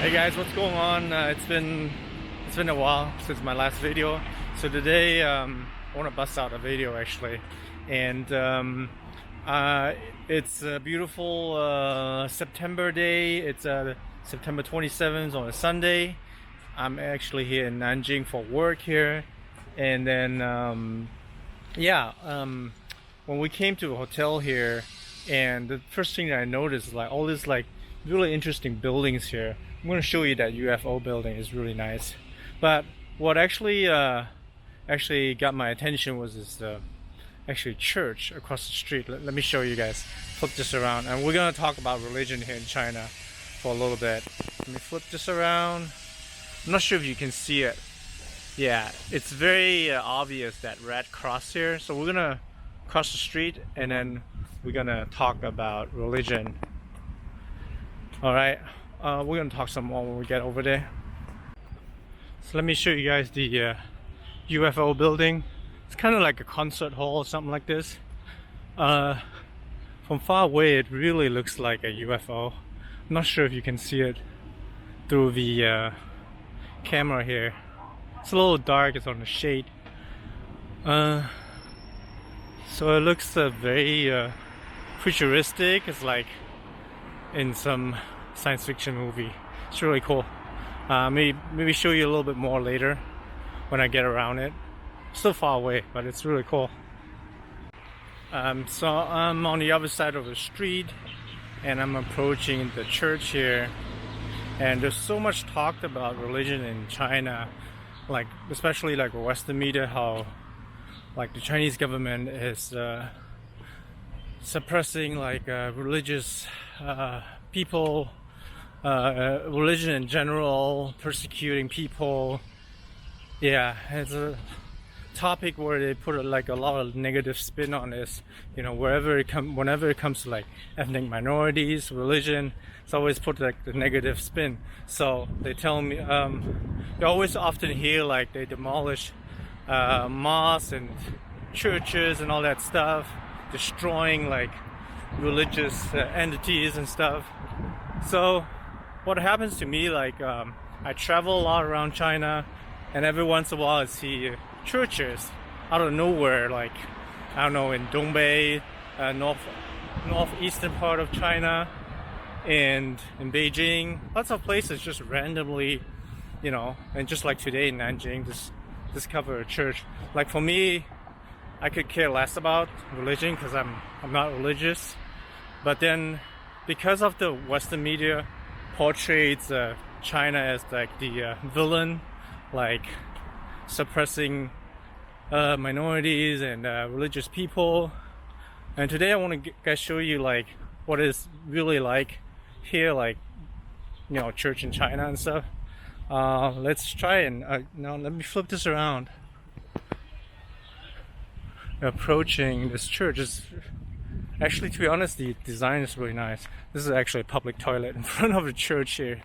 Hey guys, what's going on? It's been a while since my last video. So today I want to bust out a video actually, and it's a beautiful September day. It's September 27th on a Sunday. I'm actually here in Nanjing for work here, and then when we came to a hotel here, and the first thing that I noticed is like all these like really interesting buildings here. I'm going to show you that UFO building is really nice. But what actually got my attention was this actually church across the street. Let me show you guys. Flip this around, and we're going to talk about religion here in China for a little bit. Let me flip this around. I'm not sure if you can see it. Yeah, it's very obvious that red cross here. So we're gonna cross the street, and then we're gonna talk about religion. All right, we're gonna talk some more when we get over there. So let me show you guys the UFO building. It's kind of like a concert hall or something like this. From far away, it really looks like a UFO. I'm not sure if you can see it through the camera here. It's a little dark, it's on the shade. So it looks very futuristic. It's like in some science fiction movie. It's really cool. Maybe show you a little bit more later when I get around it. Still far away, but it's really cool. So I'm on the other side of the street, and I'm approaching the church here. And there's so much talked about religion in China, like especially like Western media, how like the Chinese government is suppressing like religious people, religion in general, persecuting people. Yeah, it's a topic where they put like a lot of negative spin on this. You know, whenever it comes to like ethnic minorities, religion, it's always put like the negative spin. So they tell me, you always often hear like they demolish mosques and churches and all that stuff, destroying like religious entities and stuff. So what happens to me, like I travel a lot around China, and every once in a while I see churches out of nowhere, like I don't know, in Dongbei, northeastern part of China, and in Beijing, lots of places just randomly, you know, and just like today in Nanjing, just discover a church. Like for me, I could care less about religion because I'm not religious, but then because of the Western media portrays China as like the villain, like suppressing minorities and religious people. And today I want to show you like what it's really like here, like, you know, church in China and stuff. Let's try and now let me flip this around. Approaching this church is actually, to be honest, the design is really nice. This is actually a public toilet in front of the church here,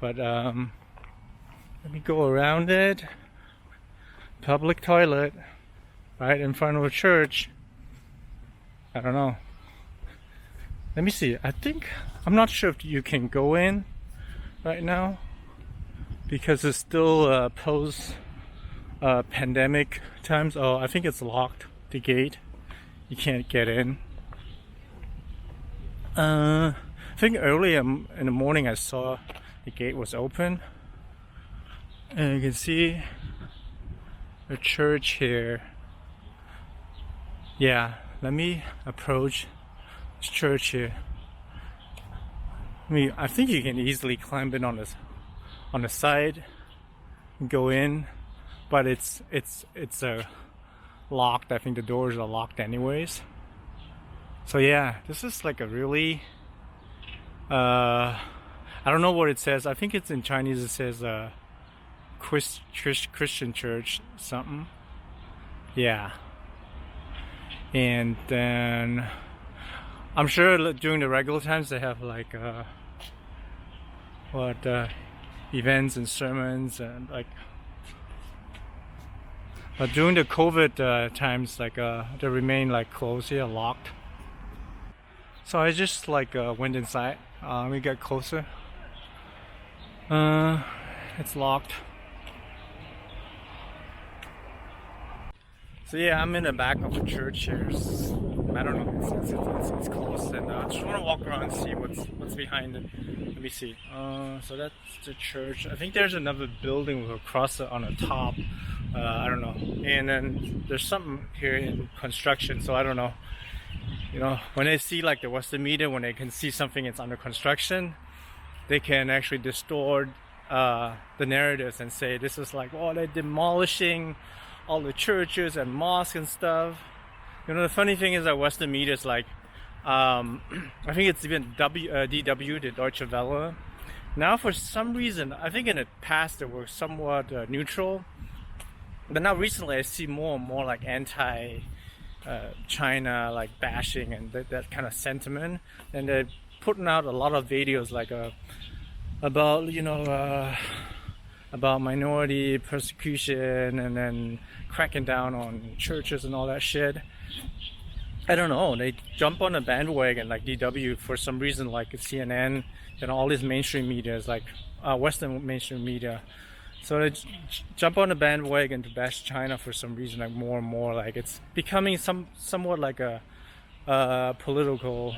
but let me go around it. Public toilet right in front of a church. I don't know. Let me see. I'm not sure if you can go in right now because it's still post pandemic times. Oh, I think it's locked, the gate. You can't get in. I think earlier in the morning I saw the gate was open, and you can see a church here. Yeah, let me approach this church here. I think you can easily climb in on the side and go in, but it's locked. I think the doors are locked anyways. So yeah, this is like a really I don't know what it says. I think it's in Chinese. It says Christian church something. Yeah. And then I'm sure during the regular times they have like events and sermons and like, but during the COVID times, like they remain like closed here, locked. So I just like went inside. We got closer. It's locked. So yeah, I'm in the back of the church here. I don't know, it's closed, and I just want to walk around and see what's behind it. Let me see. So that's the church. I think there's another building with a cross on the top. I don't know. And then there's something here in construction, so I don't know. You know, when they see like the Western media, when they can see something that's under construction, they can actually distort the narratives and say this is like, oh, they're demolishing all the churches and mosques and stuff. You know, the funny thing is that Western media is like, I think it's even DW, the Deutsche Welle. Now, for some reason, I think in the past they were somewhat neutral, but now recently I see more and more like anti-China, like bashing and that kind of sentiment, and they're putting out a lot of videos like about about minority persecution and then cracking down on churches and all that shit. I don't know, they jump on a bandwagon like DW for some reason, like CNN and all these mainstream media, like Western mainstream media. So they jump on the bandwagon to bash China for some reason, like more and more. Like it's becoming somewhat like a political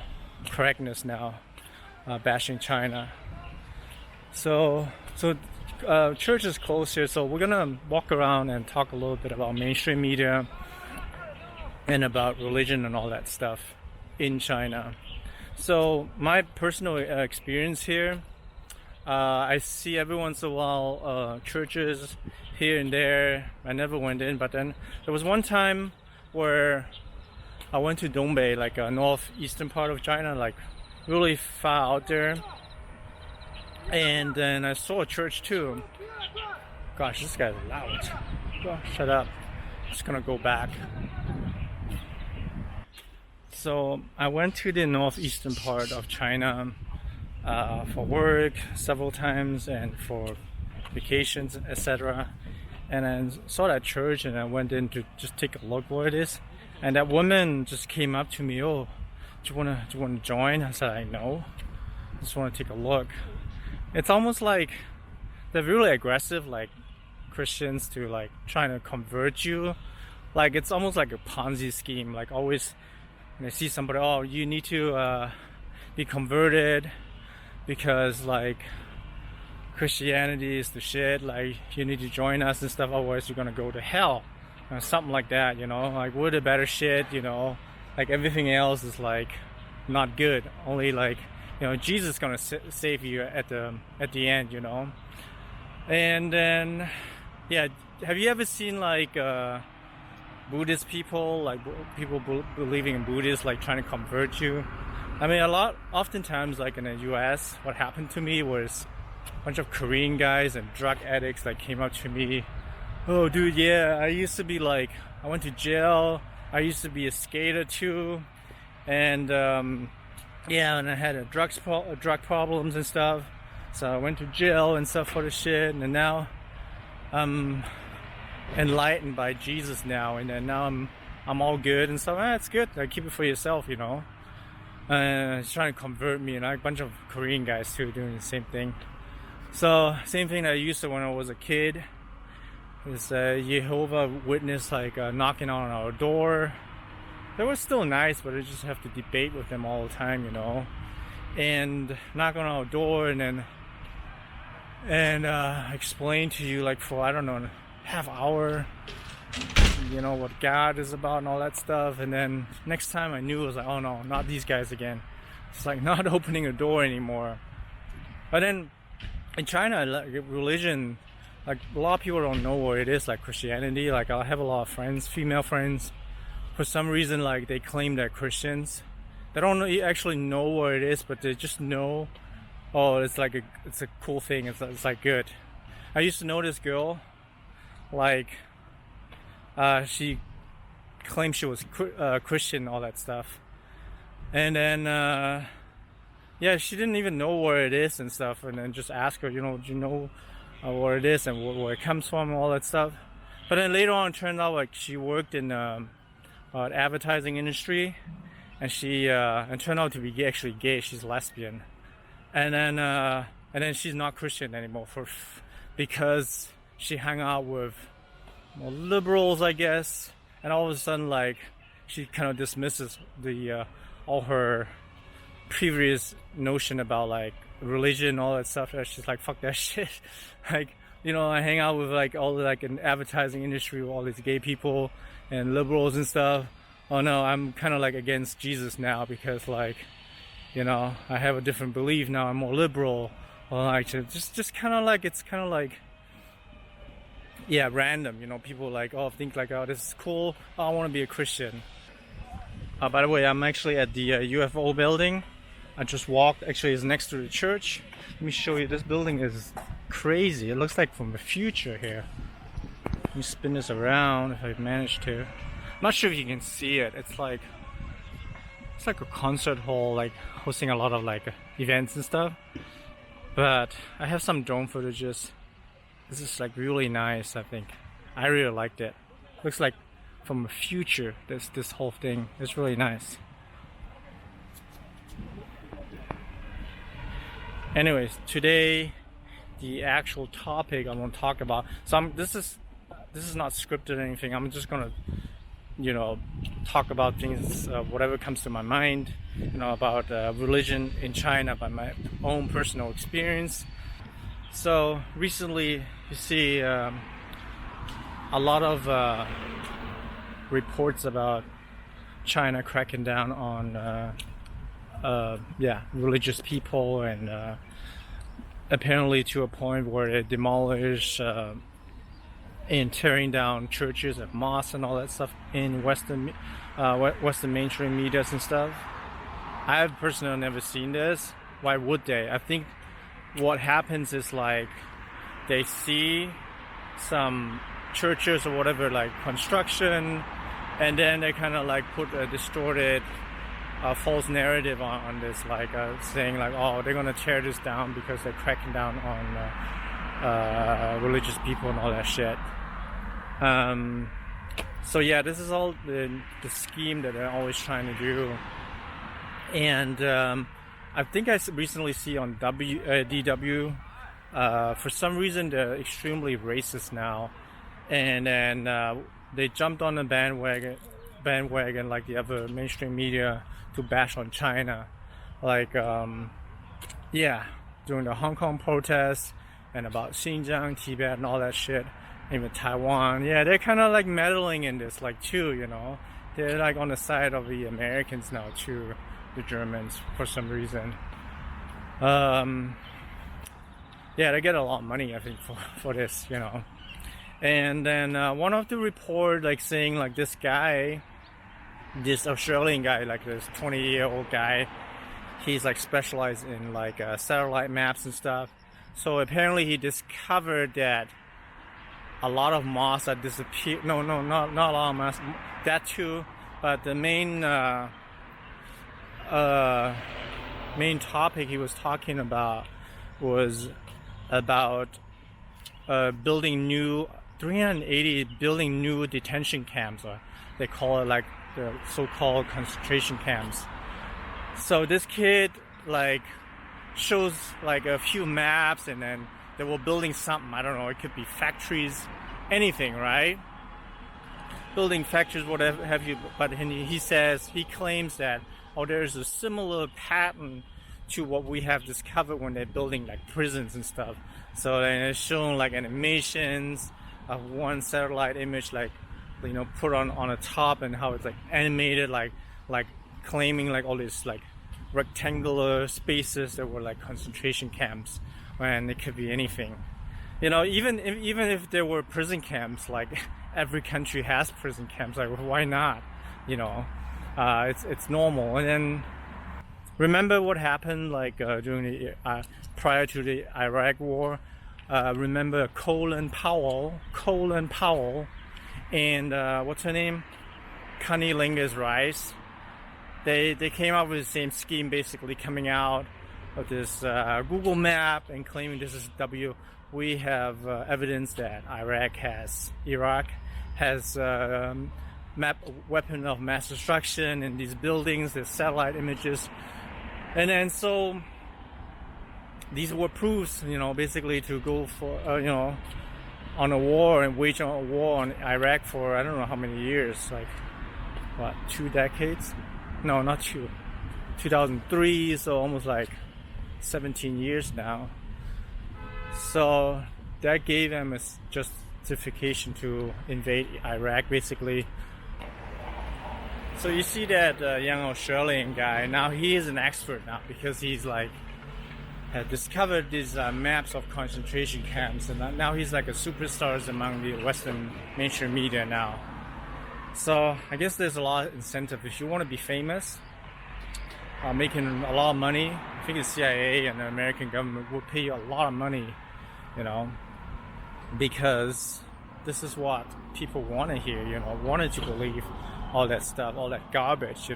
correctness now, bashing China. So church is closed here, so we're gonna walk around and talk a little bit about mainstream media and about religion and all that stuff in China. So my personal experience here, I see every once in a while churches here and there. I never went in, but then there was one time where I went to Dongbei, like a northeastern part of China, like really far out there. And then I saw a church too. Gosh, this guy's loud. Oh, shut up. Just gonna go back. So I went to the northeastern part of China for work several times and for vacations, etc. And I saw that church and I went in to just take a look where it is. And that woman just came up to me, oh, do you wanna join? I said, I know. I just wanna take a look. It's almost like they're really aggressive, like Christians, to like trying to convert you. Like it's almost like a Ponzi scheme. Like always, when they see somebody, oh, you need to be converted because like Christianity is the shit. Like you need to join us and stuff. Otherwise, you're gonna go to hell. Something like that, you know. Like we're the better shit, you know. Like everything else is like not good. Only like, you know, Jesus is gonna save you at the end, you know. And then, yeah, have you ever seen like Buddhist people, like people believing in Buddhists, like trying to convert you? I mean, oftentimes, like in the U.S., what happened to me was a bunch of Korean guys and drug addicts that came up to me. Oh, dude, yeah, I used to be like, I went to jail. I used to be a skater too, and yeah, and I had drug problems and stuff. So I went to jail and stuff for the shit, and now I'm enlightened by Jesus now, and then now I'm all good and stuff. It's good. Like, keep it for yourself, you know. He's trying to convert me, and a bunch of Korean guys too doing the same thing. So same thing that I used to when I was a kid. Is Jehovah Witness like knocking on our door. They were still nice, but I just have to debate with them all the time, you know. And knock on our door and explain to you like for, I don't know, half hour, you know, what God is about and all that stuff. And then next time I knew, it was like, oh no, not these guys again. It's like not opening a door anymore. But then in China, like, religion, like a lot of people don't know what it is, like Christianity. Like I have a lot of friends, female friends, for some reason like they claim they're Christians. They don't actually know what it is, but they just know, oh, it's like it's a cool thing. It's like good. I used to know this girl, like she claimed she was Christian, all that stuff, and then yeah, she didn't even know where it is and stuff. And then just ask her, you know, do you know where it is and where it comes from and all that stuff. But then later on, it turned out like she worked in advertising industry, and she and turned out to be actually gay. She's lesbian. And then and then she's not Christian anymore because she hung out with more liberals, I guess, and all of a sudden, like, she kind of dismisses the all her previous notion about like religion and all that stuff. She's like, fuck that shit. Like, you know, I hang out with like all the, like, an advertising industry with all these gay people and liberals and stuff. Oh no, I'm kind of like against Jesus now because, like, you know, I have a different belief now. I'm more liberal. Or like just kind of like, it's kind of like, yeah, random. You know, people like, oh, think like, oh, this is cool. Oh, I want to be a Christian. By the way, I'm actually at the UFO building. I just walked. Actually, it's next to the church. Let me show you. This building is crazy. It looks like from the future here. Let me spin this around if I manage to. I'm not sure if you can see it. It's like a concert hall, like hosting a lot of like events and stuff. But I have some drone footages. This is like really nice. I think I really liked it. Looks like from the future. This whole thing is really nice. Anyways, today the actual topic I want to talk about. So this is not scripted or anything. I'm just gonna, you know, talk about things, whatever comes to my mind, you know, about religion in China by my own personal experience. So recently, you see a lot of reports about China cracking down on religious people, and apparently to a point where they demolish and tearing down churches and mosques and all that stuff in Western mainstream medias and stuff. I've personally never seen this. Why would they? I think what happens is like they see some churches or whatever, like construction, and then they kind of like put a distorted false narrative on this, like saying like, oh, they're gonna tear this down because they're cracking down on religious people and all that shit. So yeah, this is all the scheme that they're always trying to do. And I think I recently see on DW, for some reason they're extremely racist now, and then they jumped on the bandwagon like the other mainstream media to bash on China, like during the Hong Kong protests and about Xinjiang, Tibet, and all that shit, even Taiwan. Yeah, they're kind of like meddling in this, like, too, you know. They're like on the side of the Americans now too, the Germans, for some reason. They get a lot of money, I think, for this, you know. And then one of the report, like, saying like this Australian guy, like this 20-year-old guy, he's like specialized in like satellite maps and stuff. So apparently he discovered that a lot of mosques that disappeared. No, not a lot of mosques. That too, but the main topic he was talking about was about building new detention camps, or they call it like the so-called concentration camps. So this kid like shows like a few maps, and then they were building something. I don't know, it could be factories, anything, right? Building factories, whatever have you. But he claims that, oh, there's a similar pattern to what we have discovered when they're building like prisons and stuff. So then it's showing like animations of one satellite image, like, you know, put on the top, and how it's like animated, like claiming like all these like rectangular spaces that were like concentration camps, when it could be anything. You know, even if there were prison camps, like every country has prison camps, like why not? You know, it's normal. And then remember what happened like during the prior to the Iraq War. Remember Colin Powell, and what's her name, Condoleezza Rice. They came up with the same scheme, basically coming out of this Google map and claiming this is we have evidence that Iraq has weapon of mass destruction in these buildings, there's satellite images. And then so these were proofs, basically to go for, on a war and wage a war on Iraq for I don't know how many years, like what, 2 decades? No, not two. 2003, so almost like 17 years now. So that gave them a justification to invade Iraq, basically. So you see that young Australian guy, now he is an expert now because he's like had discovered these maps of concentration camps, and now he's like a superstar among the Western mainstream media now. So I guess there's a lot of incentive if you want to be famous, making a lot of money. I think the CIA and the American government will pay you a lot of money, because this is what people want to hear, wanted to believe all that stuff, all that garbage,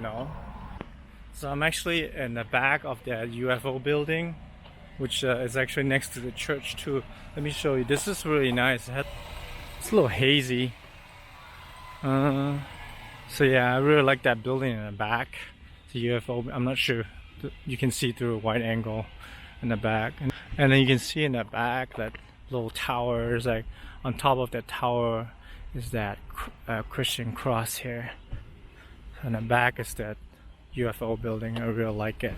So I'm actually in the back of that UFO building, which is actually next to the church too. Let me show you. This is really nice. It's a little hazy. So yeah, I really like that building in the back. The UFO. I'm not sure. You can see through a wide angle in the back, and then you can see in the back that little tower is like on top of that tower is that Christian cross here. And the back is that UFO building. I really like it.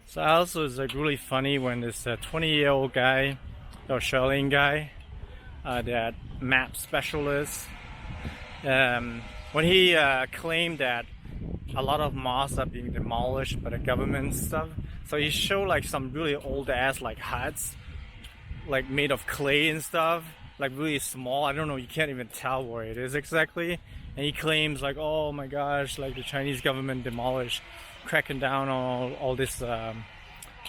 So also it's like really funny when this 20-year-old guy, Australian guy, that map specialist, when he claimed that a lot of mosques are being demolished by the government and stuff, so he showed like some really old ass like huts, like made of clay and stuff, like really small. I don't know, you can't even tell where it is exactly. And he claims like, oh my gosh, like the Chinese government demolished, cracking down on all this,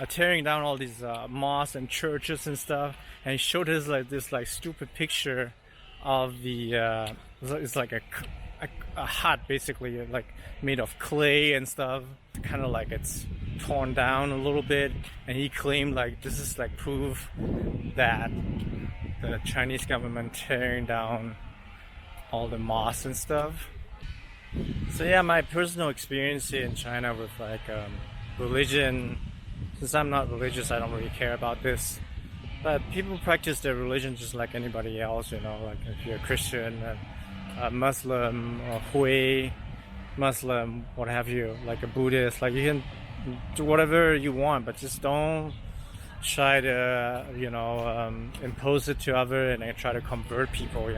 tearing down all these mosques and churches and stuff. And he showed us like this like stupid picture of the, it's like a hut basically, like made of clay and stuff, kind of like it's torn down a little bit. And he claimed like this is like proof that the Chinese government tearing down all the mosques and stuff. So yeah, my personal experience here in China with like religion, since I'm not religious, I don't really care about this, but people practice their religion just like anybody else, like if you're a Christian, a Muslim, or Hui Muslim, what have you, like a Buddhist, like you can do whatever you want, but just don't try to impose it to other and try to convert people,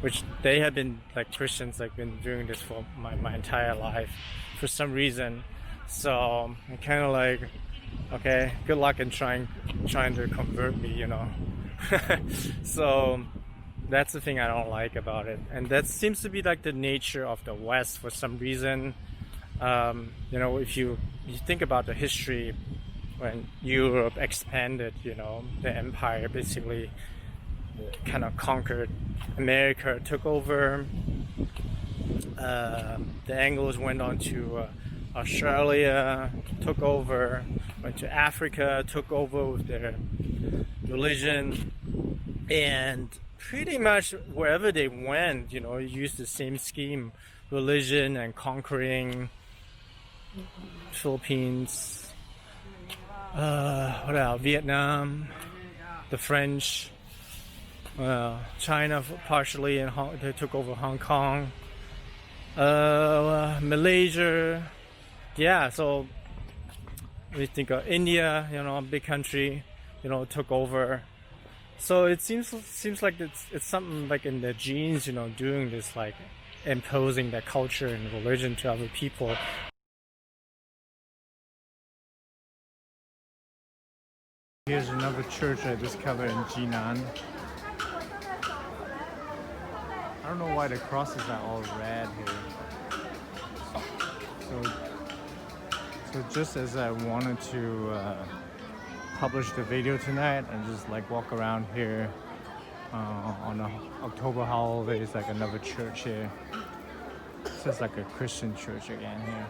which they have been, like Christians, like been doing this for my entire life for some reason. So I'm kind of like, okay, good luck in trying to convert me, So that's the thing I don't like about it, and that seems to be like the nature of the West for some reason. If you think about the history when Europe expanded, the empire basically kind of conquered America, took over. The Anglos went on to Australia, took over, went to Africa, took over with their religion, and pretty much wherever they went, used the same scheme, religion and conquering. Philippines, what else? Vietnam, the French, China partially, and they took over Hong Kong, Malaysia. Yeah, so we think of India, a big country, took over. So it seems like it's something like in the genes, doing this, like imposing that culture and religion to other people. Here's another church I discovered in Jinan. I don't know why the crosses are all red here. So just as I wanted to publish the video tonight and just like walk around here on the October holidays, like another church here. This is like a Christian church again here.